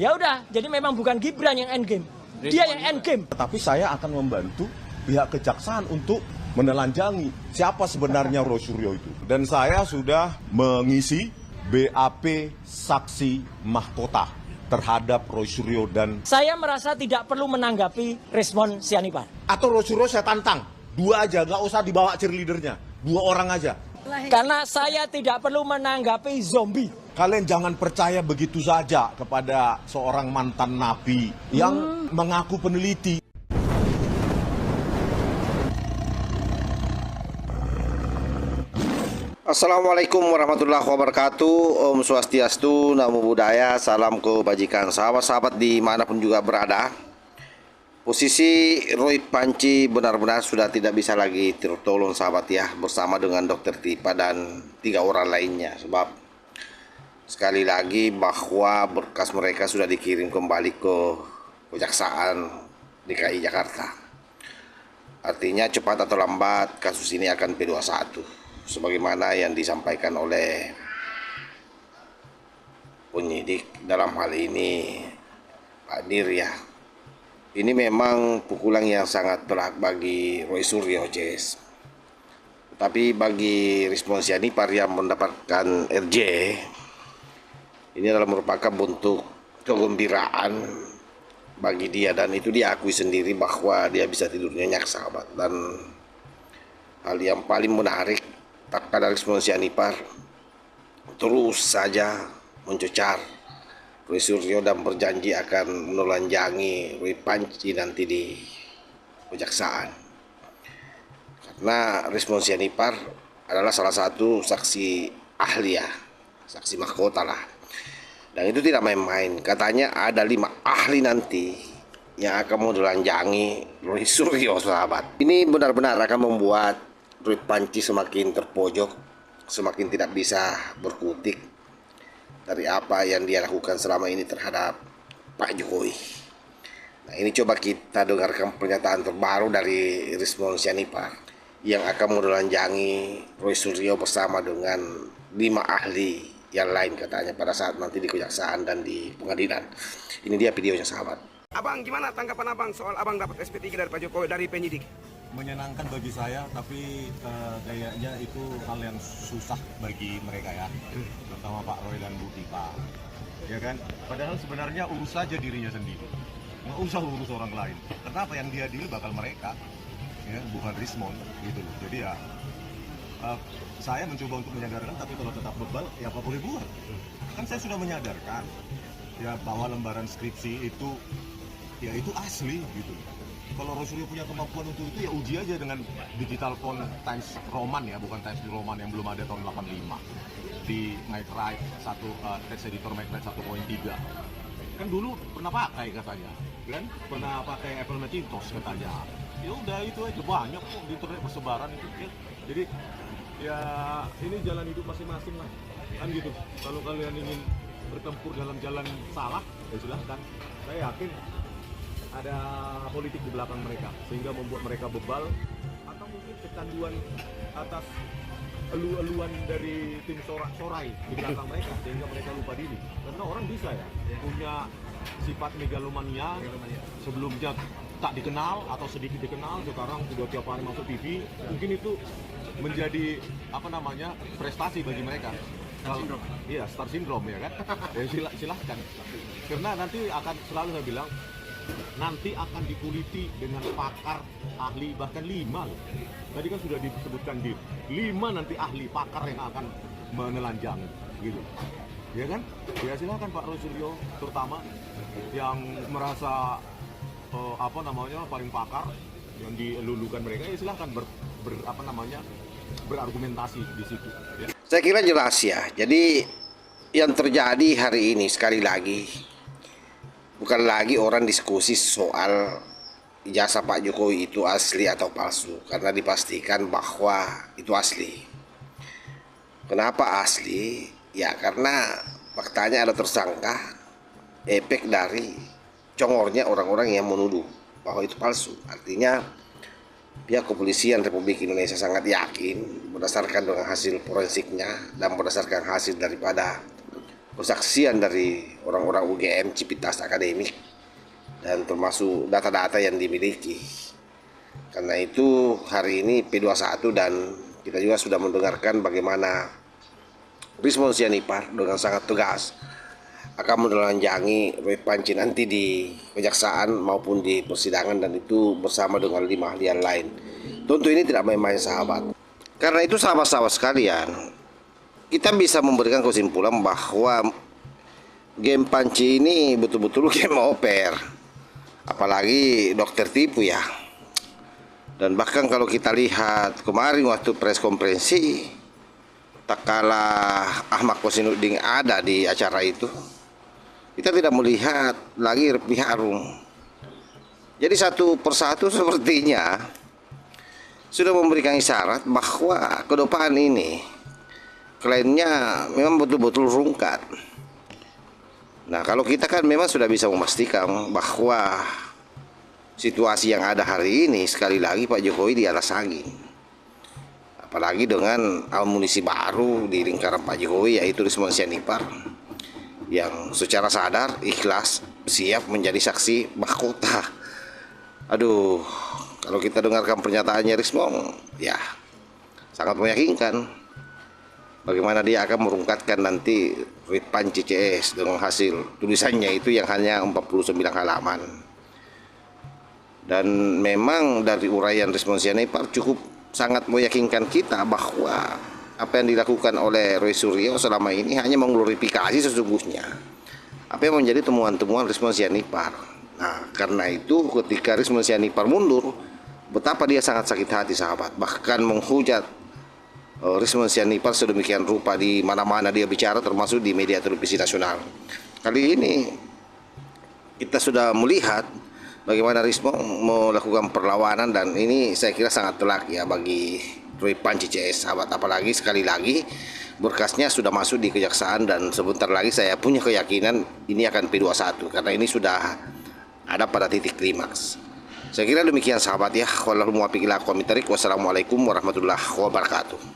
Ya udah, jadi memang bukan Gibran yang endgame, dia yang endgame. Tapi saya akan membantu pihak kejaksaan untuk menelanjangi siapa sebenarnya Roy Suryo itu. Dan saya sudah mengisi BAP saksi mahkota terhadap Roy Suryo dan... Saya merasa tidak perlu menanggapi respon Sianipar. Atau Roy Suryo saya tantang, 2 aja, nggak usah dibawa cheerleadernya, 2 orang aja. Karena saya tidak perlu menanggapi zombie. Kalian jangan percaya begitu saja kepada seorang mantan napi yang mengaku peneliti. Assalamualaikum warahmatullahi wabarakatuh. Om Swastiastu, Namo Buddhaya, salam kebajikan. Sahabat-sahabat dimanapun juga berada, posisi Roy Panci benar-benar sudah tidak bisa lagi tertolong sahabat ya, bersama dengan Dokter Tipa dan 3 orang lainnya. Sebab sekali lagi bahwa berkas mereka sudah dikirim kembali ke Kejaksaan DKI Jakarta. Artinya cepat atau lambat kasus ini akan P21. Sebagaimana yang disampaikan oleh penyidik dalam hal ini Pak Dir ya. Ini memang pukulan yang sangat berat bagi Roy Suryo, Jess. Tapi bagi Rismon Sianipar yang mendapatkan RJ, ini adalah merupakan bentuk kegembiraan bagi dia, dan itu dia akui sendiri bahwa dia bisa tidur nyenyak sahabat. Dan hal yang paling menarik, tatkala Rismon Sianipar terus saja mencecar Roy Suryo dan berjanji akan menelanjangi Roy Panci nanti di Kejaksaan. Karena Rismon Sianipar adalah salah satu saksi ahli ya, saksi mahkota lah. Dan itu tidak main-main. Katanya ada 5 ahli nanti yang akan menelanjangi Roy Suryo sahabat. Ini benar-benar akan membuat Roy Panci semakin terpojok, semakin tidak bisa berkutik dari apa yang dia lakukan selama ini terhadap Pak Jokowi. Nah, ini coba kita dengarkan pernyataan terbaru dari Rismon Sianipar yang akan menelanjangi Roy Suryo bersama dengan 5 ahli yang lain katanya pada saat nanti di Kejaksaan dan di pengadilan. Ini dia videonya sahabat. Abang, gimana tanggapan abang soal abang dapat SP3 dari Pak Jokowi dari penyidik? Menyenangkan bagi saya, tapi kayaknya itu hal yang susah bagi mereka ya, terutama Pak Roy dan Bu Tipa, ya kan? Padahal sebenarnya urus saja dirinya sendiri, nggak usah urus orang lain. Kenapa yang dia deal bakal mereka, ya, bukan Rismon gitu loh. Jadi ya saya mencoba untuk menyadarkan, tapi kalau tetap bebal ya apa boleh buat. Kan saya sudah menyadarkan ya bahwa lembaran skripsi itu ya itu asli gitu. Kalau Roy Suryo punya kemampuan untuk itu ya uji aja dengan digital font Times Roman ya, bukan Times New Roman yang belum ada tahun 85 di Macrite text editor Macrite 1.3. Kan dulu pernah pakai katanya, kan pernah pakai Apple Macintosh katanya. Ya udah itu aja, banyak kok di internet persebaran itu ya. Jadi ya ini jalan hidup masing-masing lah kan gitu. Kalau kalian ingin bertempur dalam jalan salah ya silahkan. Saya yakin ada politik di belakang mereka sehingga membuat mereka bebal, atau mungkin kecanduan atas elu-eluan dari tim sorai di belakang mereka sehingga mereka lupa diri. Karena orang bisa ya punya sifat megalomania, sebelumnya tak dikenal atau sedikit dikenal, sekarang sudah tiap hari masuk TV. Mungkin itu menjadi prestasi bagi mereka. Iya, star syndrome ya kan. Ya silahkan. Karena nanti akan selalu saya bilang, nanti akan dikuliti dengan pakar ahli, bahkan 5 loh. Tadi kan sudah disebutkan di 5 nanti ahli pakar yang akan menelanjangi gitu, ya kan? Ya silakan Pak Roy Suryo terutama yang merasa paling pakar yang dilulukan mereka, ya silahkan berargumentasi di situ ya. Saya kira jelas ya. Jadi yang terjadi hari ini sekali lagi bukan lagi orang diskusi soal ijazah Pak Jokowi itu asli atau palsu, karena dipastikan bahwa itu asli. Kenapa asli? Ya karena faktanya ada tersangka, efek dari congornya orang-orang yang menuduh bahwa itu palsu. Artinya pihak kepolisian Republik Indonesia sangat yakin berdasarkan dengan hasil forensiknya dan berdasarkan hasil daripada kesaksian dari orang-orang UGM Civitas Akademik dan termasuk data-data yang dimiliki. Karena itu hari ini P21 dan kita juga sudah mendengarkan bagaimana Rismon Sianipar dengan sangat tegas akan menelanjangi Roy Panci nanti di kejaksaan maupun di persidangan, dan itu bersama dengan 5 ahli yang lain. Tentu ini tidak main-main sahabat. Karena itu sahabat-sahabat sekalian, kita bisa memberikan kesimpulan bahwa game Panci ini betul-betul game oper. Apalagi dokter tipu ya. Dan bahkan kalau kita lihat kemarin waktu press konferensi, tak kalah Ahmad Kosinudin ada di acara itu, kita tidak melihat lagi Refli Harun. Jadi satu persatu sepertinya sudah memberikan isyarat bahwa ke depan ini kliennya memang betul-betul rungkat. Nah, kalau kita kan memang sudah bisa memastikan bahwa situasi yang ada hari ini sekali lagi Pak Jokowi di atas angin. Apalagi dengan amunisi baru di lingkaran Pak Jokowi, yaitu Rismon Sianipar, yang secara sadar, ikhlas, siap menjadi saksi mahkota. Aduh, kalau kita dengarkan pernyataannya Rismon, ya sangat meyakinkan. Bagaimana dia akan merungkatkan nanti Roy Panci CS dengan hasil tulisannya itu yang hanya 49 halaman. Dan memang dari uraian Rismon Sianipar cukup sangat meyakinkan kita bahwa apa yang dilakukan oleh Roy Suryo selama ini hanya mengglorifikasi sesungguhnya apa yang menjadi temuan-temuan Rismon Sianipar. Nah, karena itu ketika Rismon Sianipar mundur, betapa dia sangat sakit hati sahabat, bahkan menghujat Rismon Sianipar sedemikian rupa di mana-mana dia bicara, termasuk di media televisi nasional. Kali ini kita sudah melihat bagaimana Rismon melakukan perlawanan, dan ini saya kira sangat telak ya bagi Roy Panci CS sahabat. Apalagi sekali lagi berkasnya sudah masuk di kejaksaan, dan sebentar lagi saya punya keyakinan ini akan P21 karena ini sudah ada pada titik klimaks. Saya kira demikian sahabat ya. Wassalamualaikum warahmatullahi wabarakatuh.